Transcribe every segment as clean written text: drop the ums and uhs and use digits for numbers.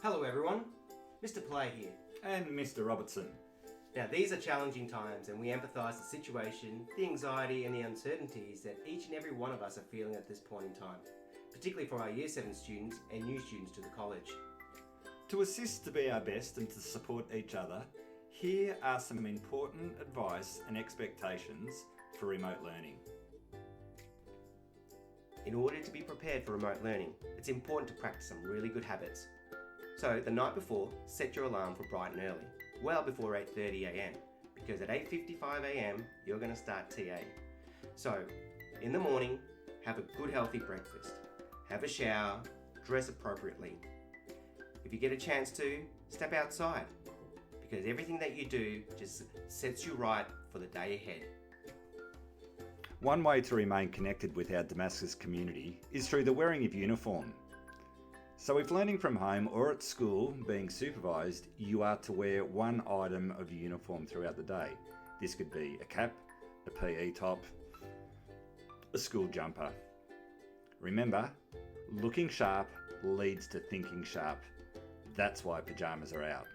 Hello everyone, Mr. Play here. And Mr. Robertson. Now these are challenging times and we empathise the situation, the anxiety and the uncertainties that each and every one of us are feeling at this point in time, particularly for our Year 7 students and new students to the college. To assist to be our best and to support each other, here are some important advice and expectations for remote learning. In order to be prepared for remote learning, it's important to practice some really good habits. So the night before, set your alarm for bright and early, well before 8:30am, because at 8:55am you're going to start TA. So in the morning, have a good healthy breakfast, have a shower, dress appropriately. If you get a chance to, step outside, because everything that you do just sets you right for the day ahead. One way to remain connected with our Damascus community is through the wearing of uniform. So if learning from home or at school being supervised, you are to wear one item of uniform throughout the day. This could be a cap, a PE top, a school jumper. Remember, looking sharp leads to thinking sharp. That's why pajamas are out.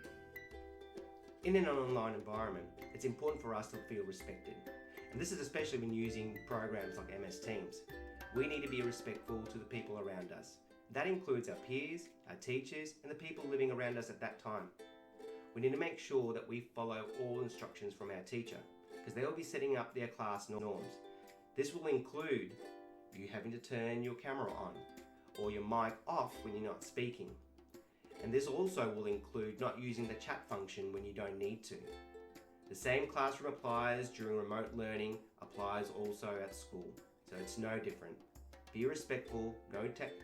In an online environment, it's important for us to feel respected. And this is especially when using programs like MS Teams. We need to be respectful to the people around us. That includes our peers, our teachers, and the people living around us at that time. We need to make sure that we follow all instructions from our teacher, because they'll be setting up their class norms. This will include you having to turn your camera on, or your mic off when you're not speaking. And this also will include not using the chat function when you don't need to. The same classroom applies during remote learning, applies also at school, so it's no different. Be respectful, no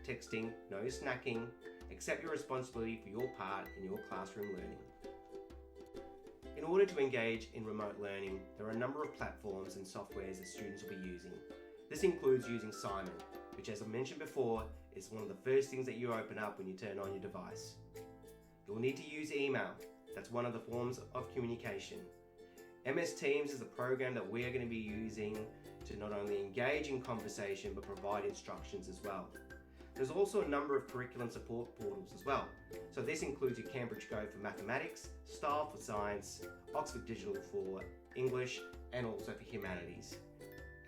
texting, no snacking, accept your responsibility for your part in your classroom learning. In order to engage in remote learning, there are a number of platforms and softwares that students will be using. This includes using Simon, which as I mentioned before, is one of the first things that you open up when you turn on your device. You'll need to use email. That's one of the forms of communication. MS Teams is a program that we are going to be using to not only engage in conversation but provide instructions as well. There's also a number of curriculum support portals as well. So this includes your Cambridge Go for mathematics, Style for science, Oxford Digital for English and also for humanities.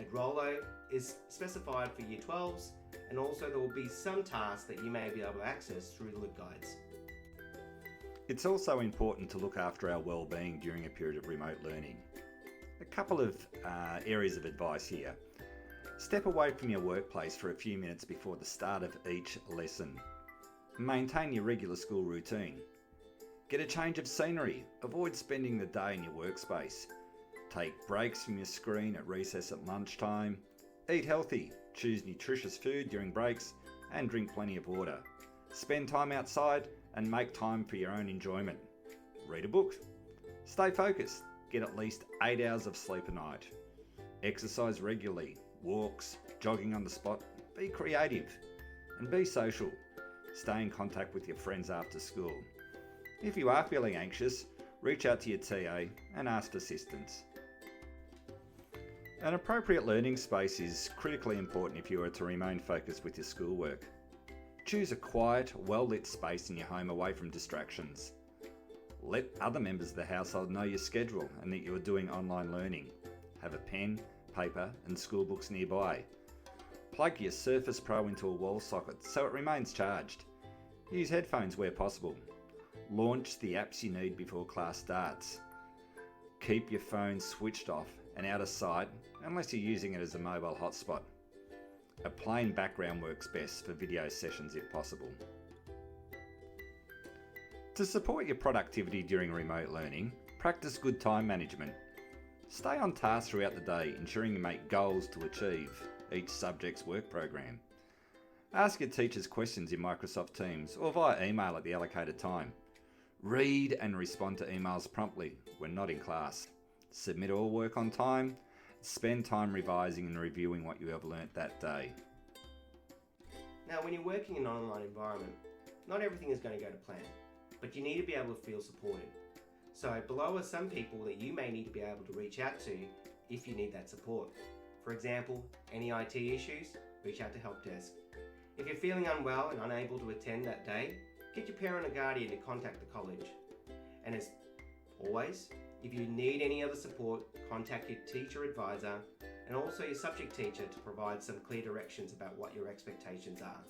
Edrolo is specified for Year 12s, and also there will be some tasks that you may be able to access through the LibGuides. It's also important to look after our well-being during a period of remote learning. A couple of areas of advice here. Step away from your workplace for a few minutes before the start of each lesson. Maintain your regular school routine. Get a change of scenery. Avoid spending the day in your workspace. Take breaks from your screen at recess at lunchtime. Eat healthy. Choose nutritious food during breaks and drink plenty of water. Spend time outside and make time for your own enjoyment. Read a book. Stay focused. Get at least 8 hours of sleep a night. Exercise regularly. Walks, jogging on the spot. Be creative and be social. Stay in contact with your friends after school. If you are feeling anxious, reach out to your TA and ask for assistance. An appropriate learning space is critically important if you are to remain focused with your schoolwork. Choose a quiet, well-lit space in your home away from distractions. Let other members of the household know your schedule and that you are doing online learning. Have a pen, paper and school books nearby. Plug your Surface Pro into a wall socket so it remains charged. Use headphones where possible. Launch the apps you need before class starts. Keep your phone switched off and out of sight unless you're using it as a mobile hotspot. A plain background works best for video sessions if possible. To support your productivity during remote learning, practice good time management. Stay on task throughout the day, ensuring you make goals to achieve each subject's work program. Ask your teachers questions in Microsoft Teams or via email at the allocated time. Read and respond to emails promptly when not in class. Submit all work on time. Spend time revising and reviewing what you have learnt that day. Now, when you're working in an online environment, not everything is going to go to plan, but you need to be able to feel supported. So below are some people that you may need to be able to reach out to if you need that support. For example, any IT issues, reach out to Help Desk. If you're feeling unwell and unable to attend that day, get your parent or guardian to contact the college. And as always, if you need any other support, contact your teacher advisor and also your subject teacher to provide some clear directions about what your expectations are.